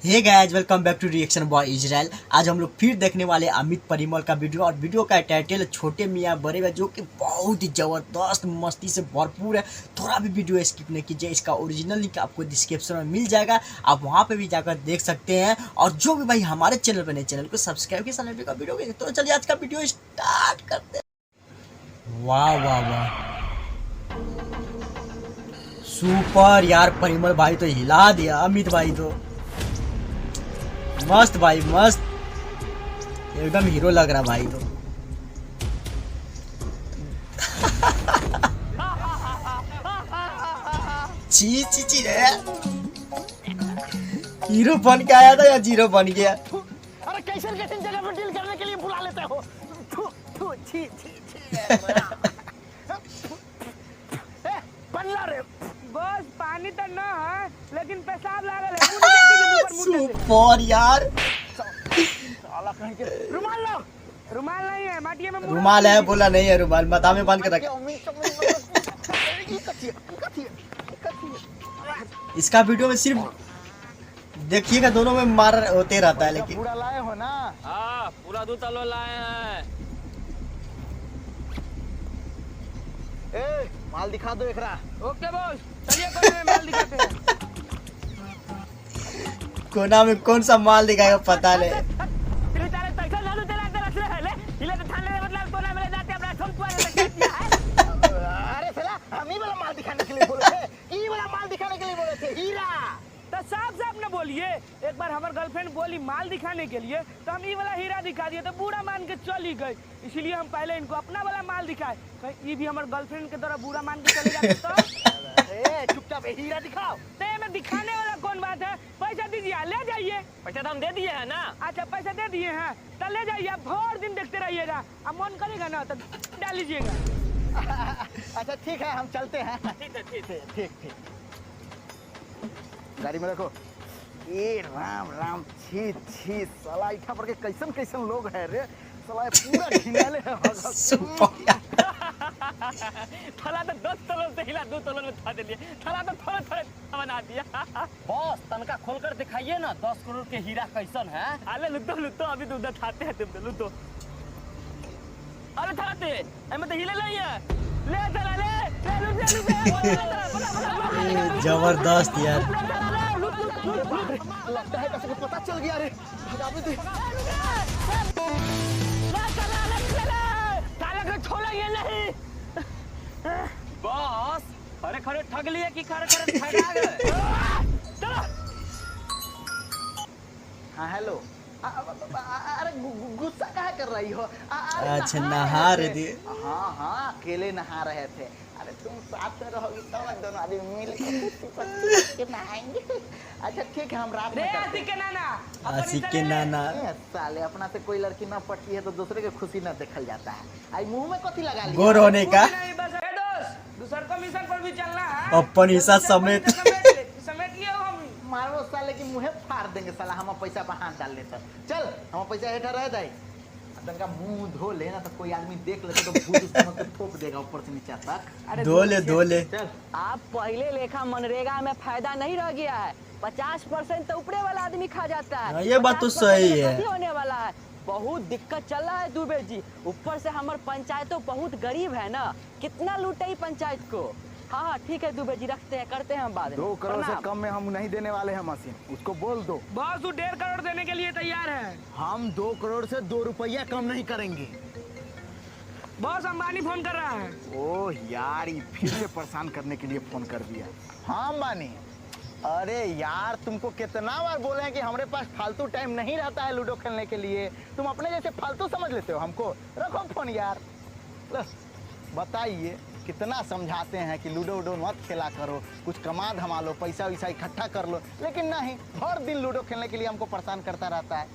Hey guys, welcome back to reaction boy Israel. आज हम लोग फिर देखने वाले अमित परिमल का वीडियो और वीडियो का टाइटल छोटे मियाँ बड़े मियाँ, जो कि बहुत ही जबरदस्त मस्ती से भरपूर है। थोड़ा भी वीडियो स्किप नहीं कीजिए। इसका ओरिजिनल लिंक आपको डिस्क्रिप्शन में मिल जाएगा, आप वहाँ पे भी जाकर देख सकते हैं। और जो भी भाई हमारे चैनल पर नए, चैनल को सब्सक्राइब के चैनल का वीडियो के, तो चलिए आज का वीडियो स्टार्ट करते हैं। वाह वाह वाह, सुपर यार। परिमल भाई तो हिला दिया, अमित भाई तो मस्त भाई, मस्त एकदम हीरो लग रहा भाई। तो ची ची ची रे, हीरो बन के आया था या जीरो बन गया? अरे कैसे जगह पर डील करने के लिए बुला लेते हो? छी छी छी पल्ला रे बस पानी तो ना है, लेकिन पेशाब लागल है। सुपर यार। साला कहीं के रुमाल लो। रुमाल नहीं है, माटिया में रुमाल है, बोला नहीं है रुमाल, माथा में बांध के रख। इसका वीडियो में सिर्फ देखिएगा, दोनों में मार होते रहता है। लेकिन पूरा लाए हो ना? हाँ, पूरा 2 तलो लाए हैं। ए, माल दिखा दो एकरा। ओके बॉस, चलिए कोने में माल दिखाते हैं। कोना में कौन सा माल दिखाएगा पता नहीं। अरे साला, हम ही वाला माल दिखाने के लिए बोले थे। ई वाला माल दिखाने के लिए बोले थे, हीरा। तो साफ साफ न बोलिए। एक बार हमारे गर्लफ्रेंड बोली माल दिखाने के लिए, तो हम ये वाला हीरा दिखा दिए, तो बुरा मान के चली गई। इसीलिए हम पहले इनको अपना वाला माल दिखाए, ये भी हमारे गर्लफ्रेंड के तरह बुरा मान के चले जाते। तो चुपचाप हीरा दिखाओ। में दिखाने वाला कौन बात है? पैसा दीजिए, ले जाइए। पैसा तो हम दे दिए हैं ना। अच्छा, पैसा दे दिए हैं तो ले जाइए। आप भर दिन देखते रहिएगा, अब मन करेगा ना तो डाल लीजिएगा। अच्छा ठीक है, हम चलते हैं। ठीक है, ठीक है। ठीक। गाड़ी में रखो। ए राम राम, छी छी, साला इठा पर के कैसन कैसन लोग है रे। साला पूरा घिनाले है। थला तो 10 तलों से हिला 2 तलों में था दिए। थला तो थोड़े बना दिया। बॉस, तनका खोलकर दिखाइए ना 10 करोड़ के हीरा कैसन है। अरे लुतो अभी तो उधर खाते हैं तुम लुतो। अरे थाते मैं तो हिले नहीं है। ले चला ले जबरदस्त यार। लगता है कैसे पता चल गया रे। छोड़ेंगे नहीं। बॉस, खड़े ठग लिए कि खड़े ठगा गए? हाँ हेलो। अरे गुस्सा काहे कर रही हो? अच्छा, नहा रहे थे। हाँ, अकेले नहा रहे थे। अरे तुम साथ में रहोगी तो दोनों आदमी मिल के नहाएंगे। अच्छा ठीक है, हम रात में आशिक के नाना साले अपना से कोई लड़की ना पटती है तो दूसरे के खुशी ना देखल जाता है। आई मुंह में कथी लगा लिया? गोर होने का दूसर को मिशन पर भी चलना है। अपन हिस्सा समेत समेट लियो। हम मारो साले की मुँह फाड़ देंगे साला। हम पैसा पर हाथ डाल लेते। चल, हम पैसा हेठा रह जाए। तनका मुंह धो ले ना, तो कोई आदमी देख ले तो भूत समझ के ठोक देगा ऊपर से नीचे तक। धो ले। चल। आप पहले लेखा मनरेगा में फायदा नहीं रह गया है। 50% तो ऊपरे वाला आदमी खा जाता है। ये बात तो सही है। होने वाला है, बहुत दिक्कत चल रहा है दुबे जी। ऊपर से हमारे पंचायतों बहुत गरीब है ना, कितना लूटे पंचायत को। हाँ ठीक है दुबे जी, रखते हैं, करते हैं हम बाद में। 2 करोड़ से कम में हम नहीं देने वाले हैं मशीन। उसको बोल दो। बॉस, तू 1.5 करोड़ देने के लिए तैयार है। हम 2 करोड़ से 2 रुपया कम नहीं करेंगे। बॉस, अंबानी फोन कर रहा है। ओह यार, ये फिर से परेशान करने के लिए फोन कर दिया। हाँ अंबानी, अरे यार तुमको कितना बार बोले हैं कि हमारे पास फालतू टाइम नहीं रहता है लूडो खेलने के लिए। तुम अपने जैसे फालतू समझ लेते हो हमको। रखो फोन यार। बताइए, कितना समझाते हैं कि लूडो वूडो मत खेला करो, कुछ कमा धमा लो, पैसा वैसा इकट्ठा कर लो, लेकिन नहीं, हर दिन लूडो खेलने के लिए हमको परेशान करता रहता है।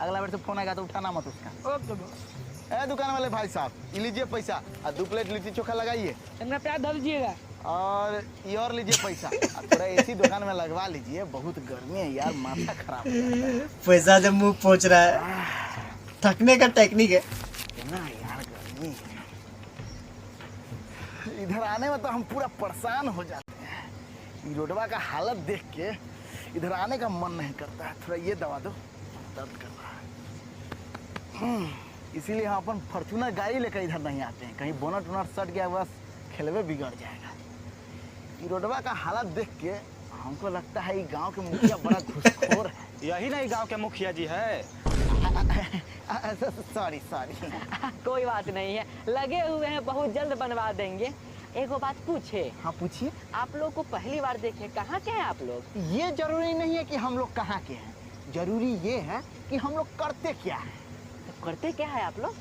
अगला बार से फोन आएगा तो उठाना मत उसका। Okay boss. दुकान वाले भाई साहब, ये लीजिए पैसा और 2 प्लेट लिट्टी चोखा लगाइए। इनका प्याज धर दीजिएगा। और ये और लीजिए पैसा, थोड़ा एसी दुकान में लगवा लीजिए। बहुत गर्मी है यार, माथा खराब हो जाता है। पैसा से मुंह पोंछ रहा है, थकने का टेक्निक है ना यार, गर्मी है। इधर आने में तो हम पूरा परेशान हो जाते हैं। रोडवा का हालत देख के इधर आने का मन नहीं करता है। थोड़ा ये दवा दो, दर्द कर रहा है। इसीलिए हम अपन फॉर्च्यूनर गाड़ी लेकर इधर नहीं आते हैं। कहीं बोनट वोनट सट गया बस खेलवे बिगड़ जाएगा। ये रोडवा का हालत देख के हमको लगता है ये गांव के मुखिया बड़ा घुसखोर है। यही नहीं गांव के मुखिया जी है। Sorry sorry. कोई बात नहीं है, लगे हुए हैं, बहुत जल्द बनवा देंगे। एगो बात पूछे, हाँ पूछिए। आप लोग को पहली बार देखे, कहाँ के हैं आप लोग? ये जरूरी नहीं है कि हम लोग कहाँ के हैं, जरूरी ये है कि हम लोग करते क्या है। तो करते क्या है आप लोग?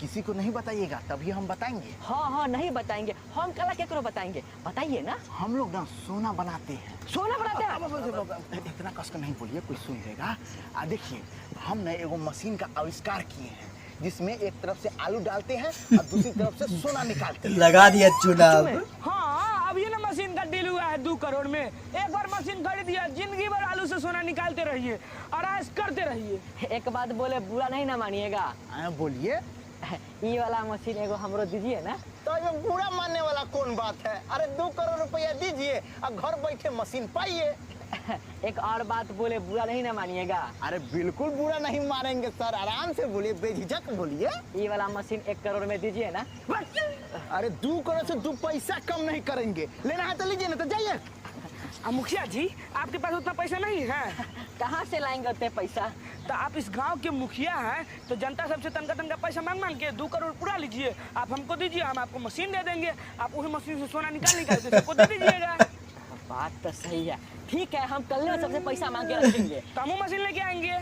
किसी को नहीं बताइएगा, तभी हम बताएंगे। हाँ नहीं बताएंगे, हम कला केकरो बताएंगे, बताइए ना। हम लोग ना सोना बनाते हैं। सोना बनाते हैं? इतना कसकर नहीं बोलिए, कोई सुन लेगा। देखिए, हम ना एगो मशीन का आविष्कार किए हैं जिसमें एक तरफ से आलू डालते हैं और दूसरी तरफ से सोना निकालते हैं। लगा दिया चुनाव। हाँ, अब ये ना मशीन का डील हुआ है 2 करोड़ में। एक बार मशीन खरीद दिया, जिंदगी भर आलू से सोना निकालते रहिए और ऐश करते रहिए। एक बात बोले बुरा नहीं ना मानिएगा, बोलिए। ये वाला मशीन एगो हमरो दीजिए ना। तो ये बुरा मानने वाला कौन बात है? अरे 2 करोड़ रुपया दीजिए और घर बैठे मशीन पाइए। एक और बात बोले बुरा नहीं ना मानिएगा। अरे बिल्कुल बुरा नहीं मानेंगे सर, आराम से बोलिए, बेझिझक बोलिए। ये वाला मशीन 1 करोड़ में दीजिए ना। अरे 2 करोड़ से 2 पैसा कम नहीं करेंगे। लेना है तो लीजिए, ना तो जाइए। मुखिया जी, आपके पास उतना पैसा नहीं है। कहाँ से लाएंगे उतने पैसा? तो आप इस गांव के मुखिया हैं, तो जनता सबसे तनका पैसा मांग के 2 करोड़ पूरा लीजिए। आप हमको दीजिए, हम आपको मशीन दे देंगे। आप उसी मशीन से सोना निकाल के सबको दे दीजिएगा। बात तो सही है, ठीक है, हम कल सबसे पैसा मांग के रखेंगे। तो हम मशीन लेके आएंगे।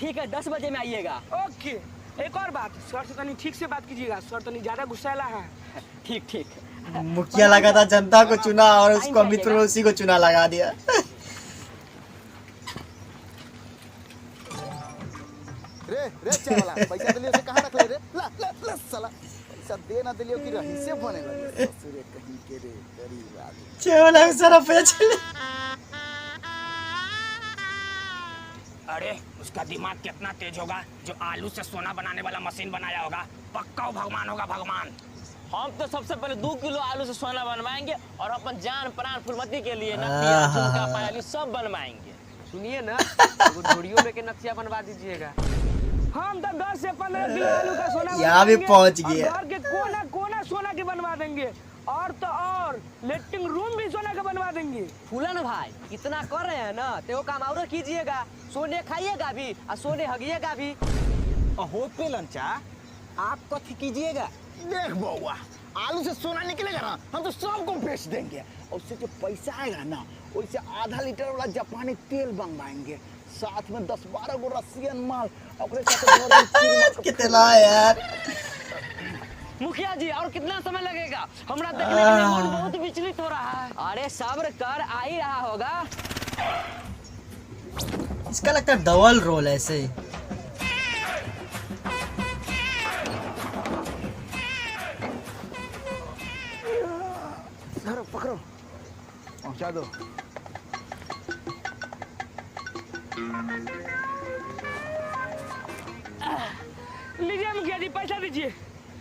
ठीक है, 10 बजे में आइएगा। ओके। एक और बात, सर से तनी ठीक से बात कीजिएगा, सर तनी ज्यादा गुस्सैला है। ठीक। मुखिया लगा था जनता को चुना और उसको अमित पड़ोसी को चुना लगा दिया। रे चाय वाला, पैसा दिलियो से कहाँ रख ले रे? ला साला, पैसा दे ना दिलियो कि रही से बने लगे। ससुरे कहीं के रे, गरीब आदमी। चेवला सारा पैसा। अरे उसका दिमाग कितना तेज होगा जो आलू से सोना बनाने वाला मशीन बनाया होगा। पक्का वो भगवान होगा, भगवान। हम तो सबसे पहले 2 किलो आलू से सोना बनवाएंगे और अपन जान प्राण फुलमती के लिए नथिया, झुमका, पायली सब बनवाएंगे। सुनिए ना, झोड़ियों में के नक्शा बनवा दीजिएगा। हम तो 10 से 15 किलो आलू का सोना यहाँ भी पहुँच गया। घर के कोना सोना के बनवा देंगे, और तो और लेटरिंग रूम भी सोना का बनवा देंगे। फूलन भाई, इतना कर रहे हैं ना, तो काम और कीजिएगा। सोने खाइएगा भी और सोने हगिएगा भी। हो पे लंचा, आप कथी कीजिएगा? देख बउआ, आलू से सोना निकलेगा ना, हम तो सबको बेच देंगे। और उससे जो पैसा आएगा ना, उससे आधा लीटर वाला जापानी तेल बनवाएंगे, साथ में 10-12 गो रसियन माल। कितना यार। मुखिया जी, और कितना समय लगेगा? हमरा देखने के मन बहुत विचलित हो रहा है। अरे सब्र कर, आ ही रहा होगा। इसका लगता है डबल रोल ऐसे ही। सर पकड़ो, पहुंचा दो। लीजिए मुखिया जी, पैसा दीजिए।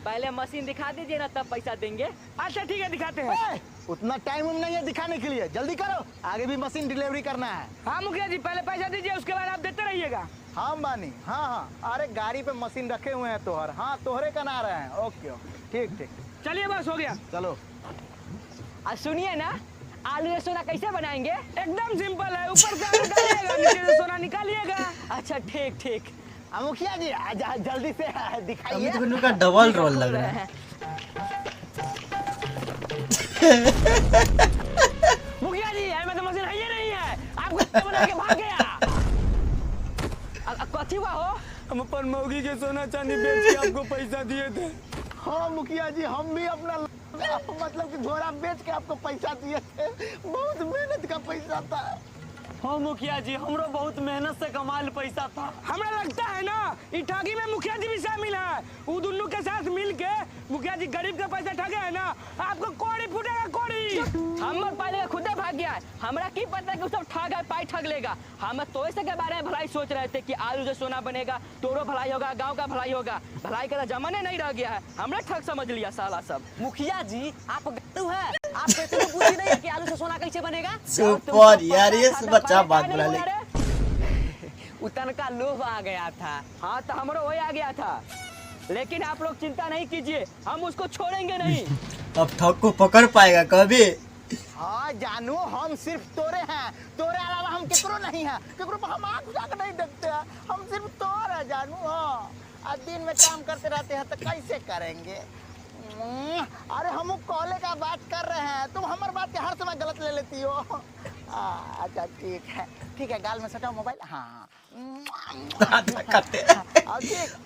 पहले मशीन दिखा दीजिए ना, तब पैसा देंगे। अच्छा ठीक है, दिखाते हैं। उतना टाइम नहीं है दिखाने के लिए, जल्दी करो, आगे भी मशीन डिलीवरी करना है। हाँ मुखिया जी, पहले पैसा दीजिए, उसके बाद आप देते रहिएगा। हाँ बानी, हाँ। अरे गाड़ी पे मशीन रखे हुए हैं तोहर, हाँ तोहरे का ना रहे हैं। ओके, ठीक। चलिए बस हो गया। चलो। सुनिए ना, आलू से सोना कैसे बनाएंगे? एकदम सिंपल है, ऊपर से आलू डालिएगा, नीचे से सोना निकालिएगा। अच्छा ठीक। मुखिया जी जल्दी से दिखाइए। अमित गुन्नू का डबल रोल लग रहा है। मुखिया जी, हमें तो मशीन है ही नहीं है, आपको बना के भाग गया। कथी हुआ हो? हम अपन मौगी के सोना चांदी बेच के आपको पैसा दिए थे। हाँ मुखिया जी, हम भी अपना मतलब कि घोड़ा बेच के आपको पैसा दिए थे। बहुत मेहनत का पैसा था। हाँ मुखिया जी, हमरो बहुत मेहनत से कमाल पैसा था। हमरा लगता है ना, ई ठगी में मुखिया जी भी शामिल है। वो दोनों के साथ मिल के मुखिया जी गरीब का पैसा ठगे है ना, आपको कोड़ी फूटेगा, कोड़ी। हम पहले खुदे भाग गया है, हमरा की पता है कि सब ठग है, पाई ठग लेगा। हम तो ऐसे के बारे में भलाई सोच रहे थे कि आलू से सोना बनेगा, तोरो भलाई होगा, गांव का भलाई होगा। भलाई का जमाने नहीं रह गया है, हमने ठग समझ लिया साला सब। मुखिया जी, आप गट्टू है, आपको इतनी बुद्धि नहीं है कि आलू से सोना कैसे बनेगा? सुपर यार, ये बच्चा बात बोला ले। उतन का लोभ आ गया था। हाँ तो हमारा वही आ गया था, लेकिन आप लोग चिंता नहीं कीजिए, हम उसको छोड़ेंगे नहीं। अब ठग को पकड़ पाएगा कभी? हाँ जानू, हम सिर्फ तोरे हैं, तोरे अलावा हम केकरो नहीं है, केकरो पर हम आँख उठा के नहीं देखते हैं, हम सिर्फ तोर है जानू। हाँ आज दिन में काम करते रहते हैं तो कैसे करेंगे? अरे हम कॉले का बात कर रहे हैं, तुम हमारे बात के हर समय गलत ले लेती हो। अच्छा ठीक है, गाल में सटाओ मोबाइल। हाँ करते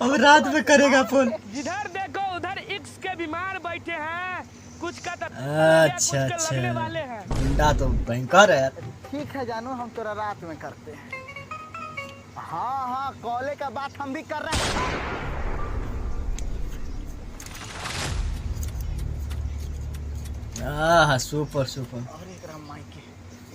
अब रात में करेगा फोन। जिधर देखो उधर इक्स के बीमार बैठे हैं, कुछ का तो अच्छा कुछ का लगने वाले हैं। गुंडा तो भयंकर है। ठीक है जानू, हम तोरा रात में करते हैं। हाँ कॉले का बात हम भी कर रहे हैं। Super super. अरे एकरा माइके,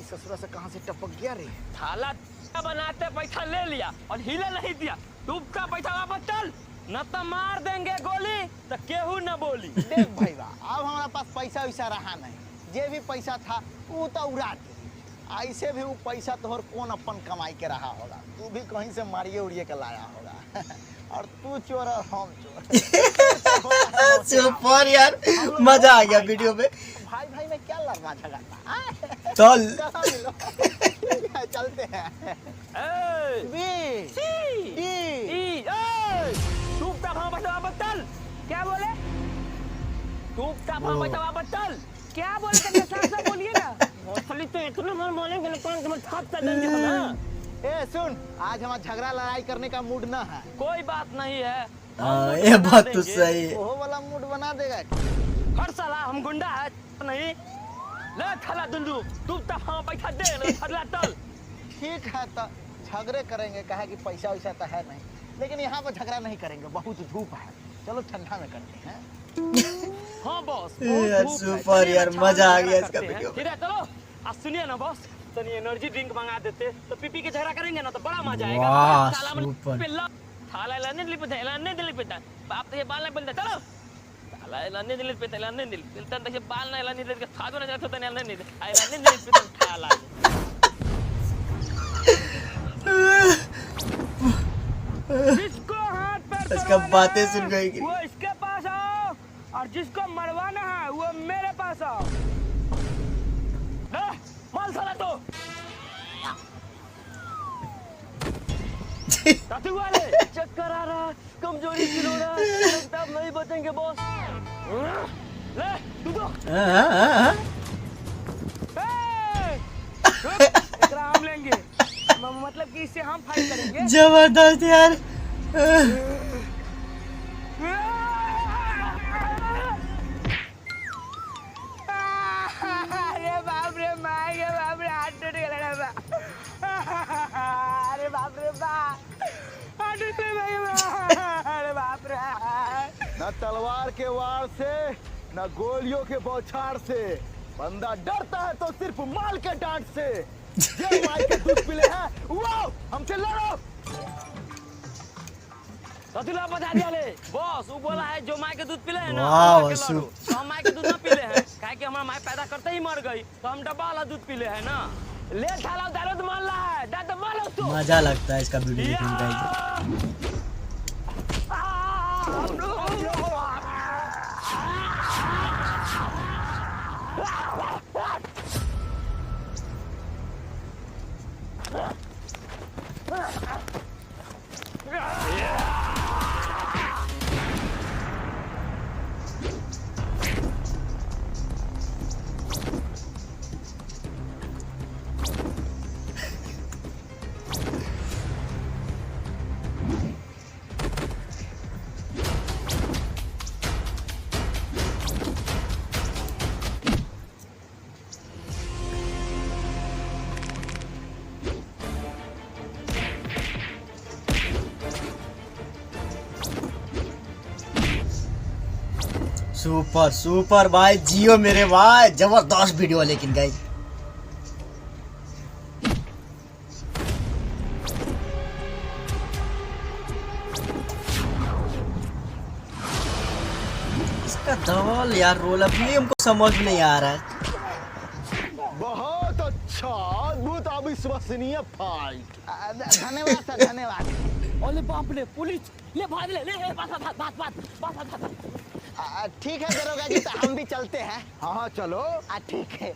इस ससुरा से कहाँ से टपक गया रे? थाला बनाते पैसा ले लिया और हिले नहीं दिया। डूबता पैसा वापस चल, न तो मार देंगे गोली तो केहू न बोली। देख भैया, अब हमारा पास पैसा वैसा रहा नहीं, जे भी पैसा था वो तो उड़ा दी। ऐसे भी वो पैसा तोहर कौन अपन कमाई के रहा होगा, तू भी कहीं से मारिए उड़िए के लाया होगा। और तू चोर और हम चोर। सुपर यार, मजा आ गया वीडियो में। भाई में क्या लड़ना झगड़ना? चल कहाँ मिलो? चलते हैं। डूबता भाव पैसा वापस चल। क्या बोले? डूबता भाव पैसा वापस चल। क्या बोलते हैं? साफ बोलिए ना। खाली तो इतना मन बोलेंगे ना, कौन तुम्हें थाप कर देंगे हम ना। ए सुन, आज हमारा झगड़ा लड़ाई करने का मूड ना है। कोई बात नहीं है, ये बात तो सही है। वो वाला मूड बना देगा। हर साला हम गुंडा है नहीं। ले थाला दुंदू, डूबता भाव पैसा दे ना, थाला चल। ठीक है तो झगड़े करेंगे, कहा कि पैसा वैसा तो है नहीं, लेकिन यहाँ पर झगड़ा नहीं करेंगे, बहुत धूप है। चलो ठंडा में करते हैं। हाँ बॉस, यार सुपर यार, मजा आ गया इसका वीडियो। ठीक है चलो। आज सुनिए ना बॉस, तनी एनर्जी ड्रिंक मंगा देते तो पी के झगड़ा करेंगे ना तो बड़ा मजा आएगा। वाह, साला में सुपर। पिल्ला थाला लाने दिल पे लाने दिल पे बाप तो ये बाल नहीं बोलता। चलो थाला लाने दिल पे लाने दिल पिलता तो ये बाल नहीं लाने दिल के खादो ना जाता तो लाने दिल आई लाने दिल पे थाला। जिसको हाथ पैर इसका तोड़वाना बातें है, सुन गई। वो इसके पास आओ, और जिसको मरवाना है वो मेरे पास आओ। माल साला तो तातू वाले चक्कर आ रहा, कमजोरी फील हो रहा, लगता अब नहीं बचेंगे बॉस। ले तू तो एकरा हम लेंगे, मतलब कि इससे हम फाइट करेंगे। जबरदस्त यार। अरे बाप रे माय के बाप रे, हाथ टूट गया रे। अरे बाप रे बाप, हाथ टूट गया। अरे बाप रे। न तलवार के वार से, न गोलियों के बौछार से, बंदा डरता है तो सिर्फ माल के डांट से। जे माल के दूध पीले हैं वो हमसे लड़ो। रतुला बता दिया ले बॉस, वो बोला है जो माय के दूध पीले है ना वाह, वो आके सु- लड़ो। तो हम माय के दूध ना पीले हैं, काहे कि हमारा माय पैदा करते ही मर गई, तो हम डब्बा वाला दूध पीले है ना। ले थाला दारू मार रहा है, दादा मार उसको। मजा लगता है इसका वीडियो देखने का। सुपर सुपर भाई, जियो मेरे भाई, जबरदस्त वीडियो है लेकिन गाइस। इसका धवल यार रोल अभी हमको समझ नहीं आ रहा है। अच्छा, अद्भुत अविश्वसनीय फाइट। धन्यवाद सर, धन्यवाद। ओले बाप रे, पुलिस ले भाग ले ले बात। ठीक है दरोगा जी, तो हम भी चलते हैं। हाँ चलो। ठीक है।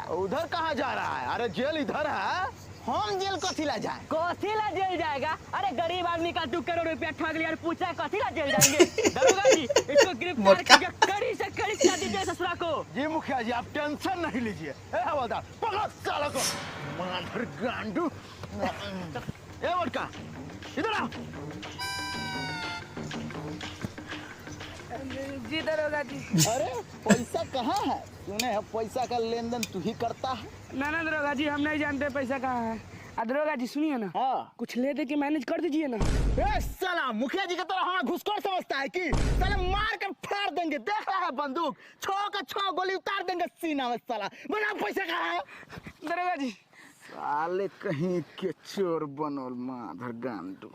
उधर कहाँ जा रहा है? अरे जेल इधर है। हम जेल कथीला जाए? कथीला जेल जाएगा? अरे गरीब आदमी का 2 करोड़ रुपया ठग लिया और पूछा है कथीला जेल जाएंगे? दरोगा जी, इसको गिरफ्तार करके कड़ी से कड़ी सजा दीजिए ससुरा को। जी मुखिया जी, आप टेंशन नहीं लीजिए। ए हवलदार, पकड़ साला को। माधर गांडू। ए मोटका, इधर आओ। जी दरोगा जी। अरे पैसा कहाँ है? सुने है पैसा का लेन देन तू ही करता है। ना ना दरोगा जी, हम नहीं जानते पैसा कहाँ है। दरोगा जी सुनिए ना, हाँ। कुछ ले दे के मैनेज कर दीजिए ना। ए साला, मुखिया जी का तरह हमारा घुसखोर समझता है कि? साला मार कर फाड़ देंगे। देख रहा है बंदूक, 6 का 6 गोली उतार देंगे सीना में। साला बना, पैसा कहाँ है? दरोगा जी साले कहीं के चोर बनोल माधर गांडू।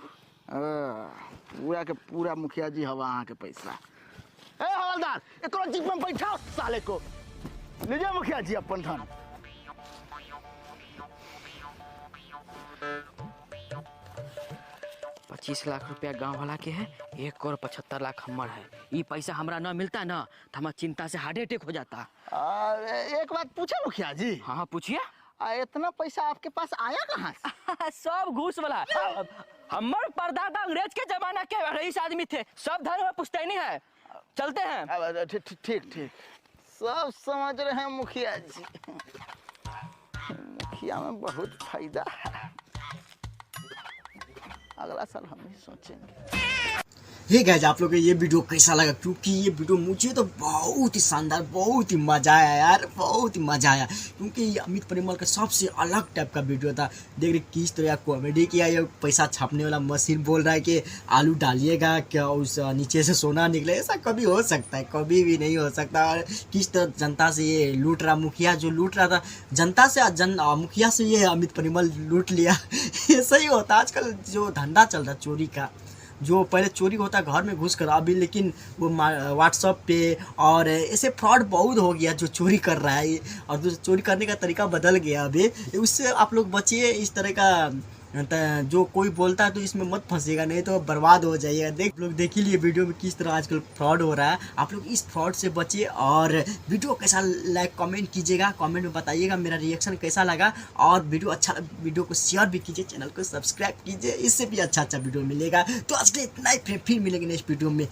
पूरा के पूरा मुखिया जी हवा अहाँ के पैसा। ए हवलदार, एक जीप में बैठाओ साले को। लीजिए मुखिया जी अपन धन। पच्चीस लाख रुपया गांव वाला के है, 1 करोड़ 75 लाख हमर है। ये पैसा हमरा न मिलता ना तो हमारा चिंता से हार्ट अटैक हो जाता। एक बात पूछा मुखिया जी? हाँ पूछिए। इतना पैसा आपके पास आया कहाँ से? सब घूस वाला। हमर परदादा अंग्रेज के जमाना के रईस आदमी थे, सब धर्म में पुश्तैनी है। चलते हैं। ठीक ठीक, सब समझ रहे हैं मुखिया जी। मुखिया में बहुत फायदा है। अगला साल हम ही सोचेंगे। हे गाइस, आप लोगों को ये वीडियो कैसा लगा? क्योंकि ये वीडियो मुझे तो बहुत ही शानदार, बहुत ही मजा आया यार, बहुत ही मजा आया। क्योंकि ये अमित परिमल का सबसे अलग टाइप का वीडियो था। देख रहे किस तरह कॉमेडी किया। ये पैसा छापने वाला मशीन बोल रहा है कि आलू डालिएगा क्या उस नीचे से सोना निकले। ऐसा कभी हो सकता है? कभी भी नहीं हो सकता। और किस तरह जनता से ये लूट रहा, मुखिया जो लूट रहा था जनता से, मुखिया से ये अमित परिमल लूट लिया। ऐसा ही होता आजकल जो धंधा चल रहा चोरी का। जो पहले चोरी होता घर में घुस कर, अभी लेकिन वो व्हाट्सअप पे और ऐसे फ्रॉड बहुत हो गया जो चोरी कर रहा है। और चोरी करने का तरीका बदल गया अभी। उससे आप लोग बचिए। इस तरह का जो कोई बोलता है तो इसमें मत फंसेगा, नहीं तो बर्बाद हो जाइएगा। लोग देख ही लिए वीडियो में किस तरह आजकल फ्रॉड हो रहा है। आप लोग इस फ्रॉड से बचिए। और वीडियो कैसा लाइक कमेंट कीजिएगा, कमेंट में बताइएगा मेरा रिएक्शन कैसा लगा। और वीडियो अच्छा, वीडियो को शेयर भी कीजिए, चैनल को सब्सक्राइब कीजिए, इससे भी अच्छा वीडियो मिलेगा। तो आज के लिए इतना ही, फिर मिलेंगे नेक्स्ट वीडियो में।